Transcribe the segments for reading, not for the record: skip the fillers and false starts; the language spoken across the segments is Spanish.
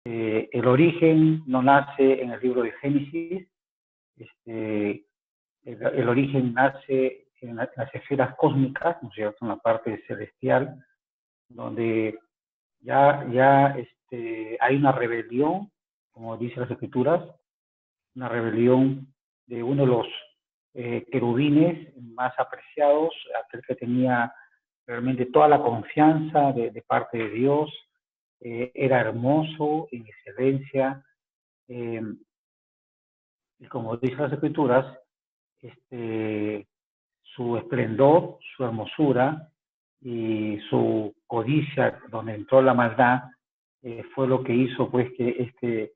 el origen no nace en el libro de Génesis, el origen nace en las esferas cósmicas, ¿no es cierto?, en la parte celestial, donde ya hay una rebelión, como dicen las escrituras, una rebelión de uno de los querubines más apreciados, aquel que tenía realmente toda la confianza de parte de Dios, era hermoso, en excelencia, y como dicen las escrituras, su esplendor, su hermosura y su codicia, donde entró la maldad, fue lo que hizo pues que este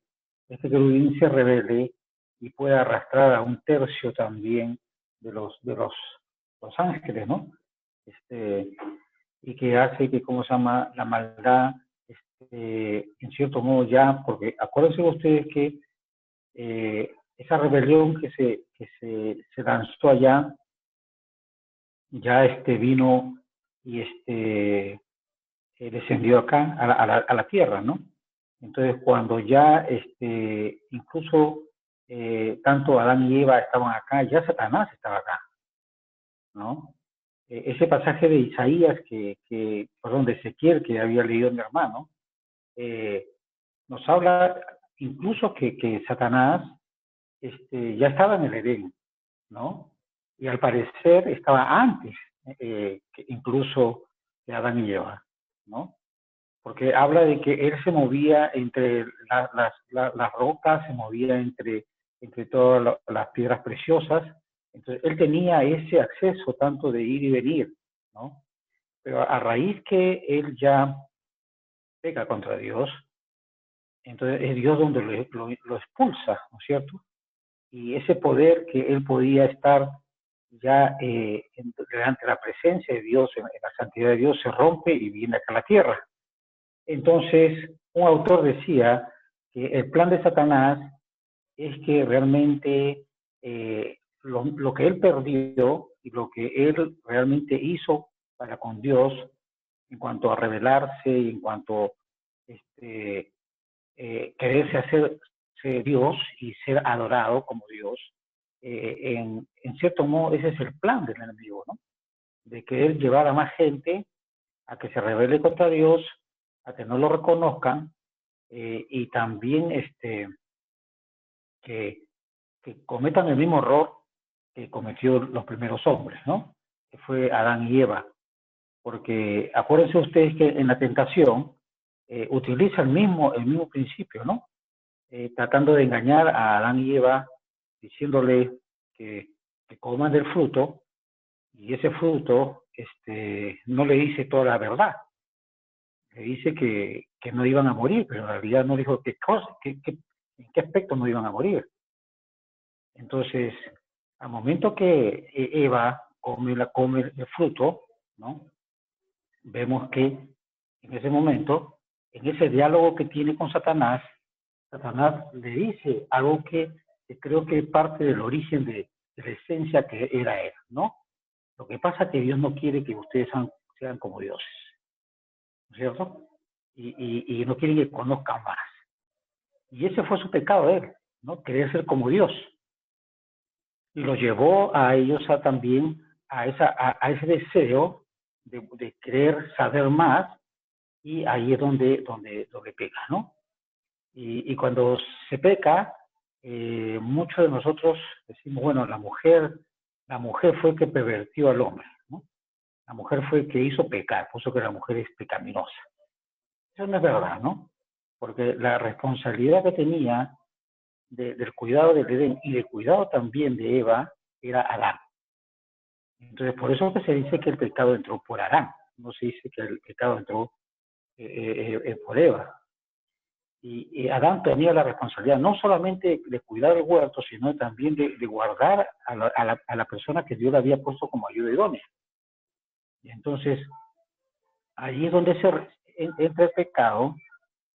querubín se rebele y pueda arrastrar a un tercio también de los ángeles, ¿no? Y que hace que, ¿cómo se llama?, la maldad, en cierto modo ya, porque acuérdense ustedes que esa rebelión que se lanzó allá, ya vino y descendió acá a la tierra, ¿no? Entonces, cuando ya incluso tanto Adán y Eva estaban acá, ya Satanás estaba acá, ¿no? Ese pasaje de Isaías, perdón, de Ezequiel, que había leído mi hermano, nos habla incluso que Satanás ya estaba en el Edén, ¿no? Y al parecer estaba antes, que incluso de Adán y Eva, ¿no? Porque habla de que él se movía entre las rocas, se movía entre todas las piedras preciosas, entonces él tenía ese acceso tanto de ir y venir, ¿no? Pero a raíz que él ya peca contra Dios, entonces es Dios donde lo expulsa, ¿no es cierto? Y ese poder que él podía estar ya delante de la presencia de Dios, en la santidad de Dios, se rompe y viene acá a la tierra. Entonces, un autor decía que el plan de Satanás es que realmente lo que él perdió y lo que él realmente hizo para con Dios en cuanto a rebelarse, en cuanto a quererse hacerse Dios y ser adorado como Dios, en cierto modo ese es el plan del enemigo, ¿no? De querer llevar a más gente a que se rebele contra Dios, a que no lo reconozcan, y también que, que cometan el mismo error que cometió los primeros hombres, ¿no? Que fue Adán y Eva. Porque acuérdense ustedes que en la tentación utiliza el mismo principio, ¿no? Tratando de engañar a Adán y Eva, diciéndole que coman del fruto, y ese fruto no le dice toda la verdad. Le dice que no iban a morir, pero en realidad no dijo en qué aspecto no iban a morir. Entonces, al momento que Eva come el fruto, ¿no? Vemos que en ese momento, en ese diálogo que tiene con Satanás, Satanás le dice algo que creo que es parte del origen de la esencia que era él, ¿no? Lo que pasa es que Dios no quiere que ustedes sean como dioses, ¿no es cierto? Y no quiere que conozcan más. Y ese fue su pecado de él, ¿no? Querer ser como Dios. Y lo llevó a ellos también a ese deseo de querer saber más, y ahí es donde peca, ¿no? Y cuando se peca, muchos de nosotros decimos, bueno, la mujer fue que pervertió al hombre, ¿no? La mujer fue que hizo pecar, por eso que la mujer es pecaminosa. Eso no es verdad, ¿no? Porque la responsabilidad que tenía del cuidado del Edén y del cuidado también de Eva era Adán. Entonces, por eso que se dice que el pecado entró por Adán, no se dice que el pecado entró por Eva. Y Adán tenía la responsabilidad no solamente de cuidar el huerto, sino también de guardar a la persona que Dios le había puesto como ayuda idónea. Y entonces, ahí es donde entra el pecado,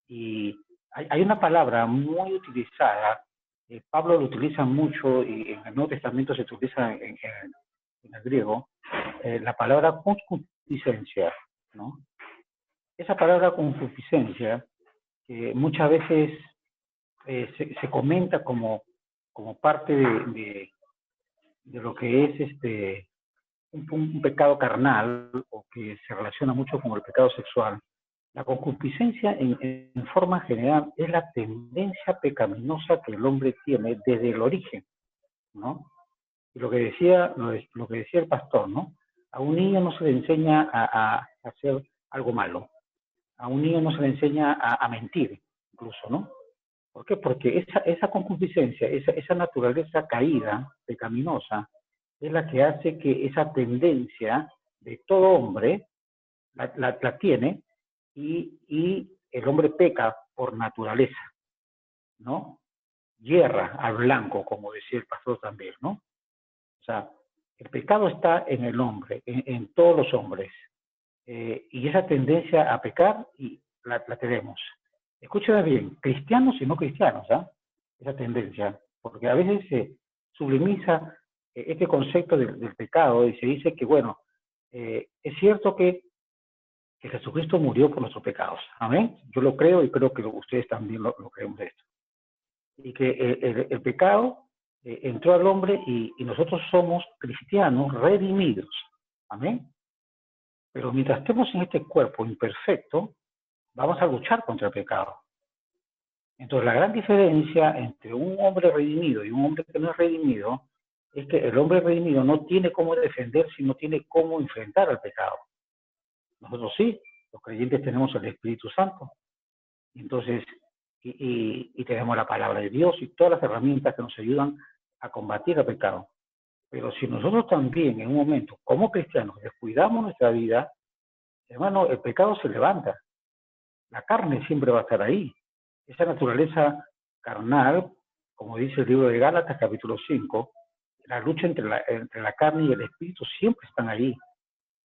y hay una palabra muy utilizada, Pablo lo utiliza mucho, y en el Nuevo Testamento se utiliza en el griego, la palabra concupiscencia, ¿no? Esa palabra concupiscencia muchas veces se comenta como parte de lo que es un pecado carnal, o que se relaciona mucho con el pecado sexual. La concupiscencia en forma general es la tendencia pecaminosa que el hombre tiene desde el origen, ¿no? Y lo que decía el pastor, ¿no? A un niño no se le enseña a hacer algo malo. A un niño no se le enseña a mentir, incluso, ¿no? ¿Por qué? Porque esa concupiscencia, esa naturaleza caída, pecaminosa, es la que hace que esa tendencia de todo hombre la tiene, y el hombre peca por naturaleza, ¿no? Hierra al blanco, como decía el pastor también, ¿no? O sea, el pecado está en el hombre, en todos los hombres, y esa tendencia a pecar la tenemos. Escúchame bien, cristianos y no cristianos, ¿ah? Esa tendencia, porque a veces se sublimiza este concepto del pecado, y se dice que, bueno, es cierto que Jesucristo murió por nuestros pecados. Amén. Yo lo creo, y creo que ustedes también lo creemos de esto. Y que el pecado entró al hombre, y nosotros somos cristianos redimidos. Amén. Pero mientras estemos en este cuerpo imperfecto, vamos a luchar contra el pecado. Entonces, la gran diferencia entre un hombre redimido y un hombre que no es redimido es que el hombre redimido no tiene cómo defenderse, no tiene cómo enfrentar al pecado. Nosotros sí, los creyentes tenemos el Espíritu Santo. Entonces, y tenemos la palabra de Dios y todas las herramientas que nos ayudan a combatir el pecado. Pero si nosotros también en un momento, como cristianos, descuidamos nuestra vida, hermano, el pecado se levanta. La carne siempre va a estar ahí. Esa naturaleza carnal, como dice el libro de Gálatas, capítulo 5, la lucha entre la carne y el espíritu siempre están ahí.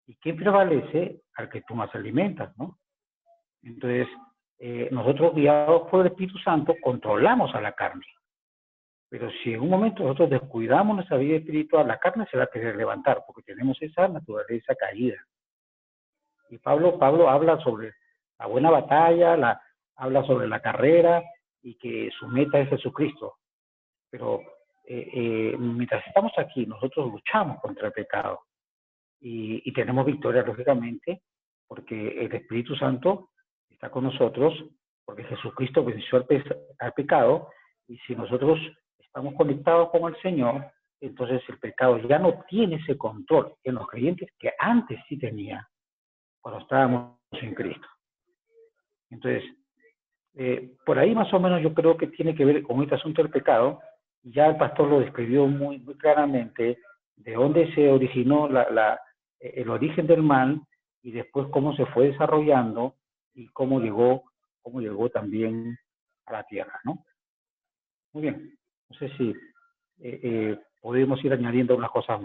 ¿Y quién prevalece? Al que tú más alimentas, ¿no? Entonces, nosotros, guiados por el Espíritu Santo, controlamos a la carne. Pero si en un momento nosotros descuidamos nuestra vida espiritual, la carne se va a querer levantar, porque tenemos esa naturaleza caída. Y Pablo habla sobre la buena batalla, habla sobre la carrera, y que su meta es Jesucristo. Pero mientras estamos aquí, nosotros luchamos contra el pecado. Y tenemos victoria, lógicamente, porque el Espíritu Santo está con nosotros, porque Jesucristo venció al pecado, y si nosotros estamos conectados con el Señor, entonces el pecado ya no tiene ese control en los creyentes que antes sí tenía, cuando estábamos en Cristo. Entonces, por ahí más o menos yo creo que tiene que ver con este asunto del pecado. Ya el pastor lo describió muy, muy claramente, de dónde se originó el origen del mal, y después cómo se fue desarrollando, y cómo llegó también a la tierra, ¿no? Muy bien. No sé si podemos ir añadiendo unas cosas más.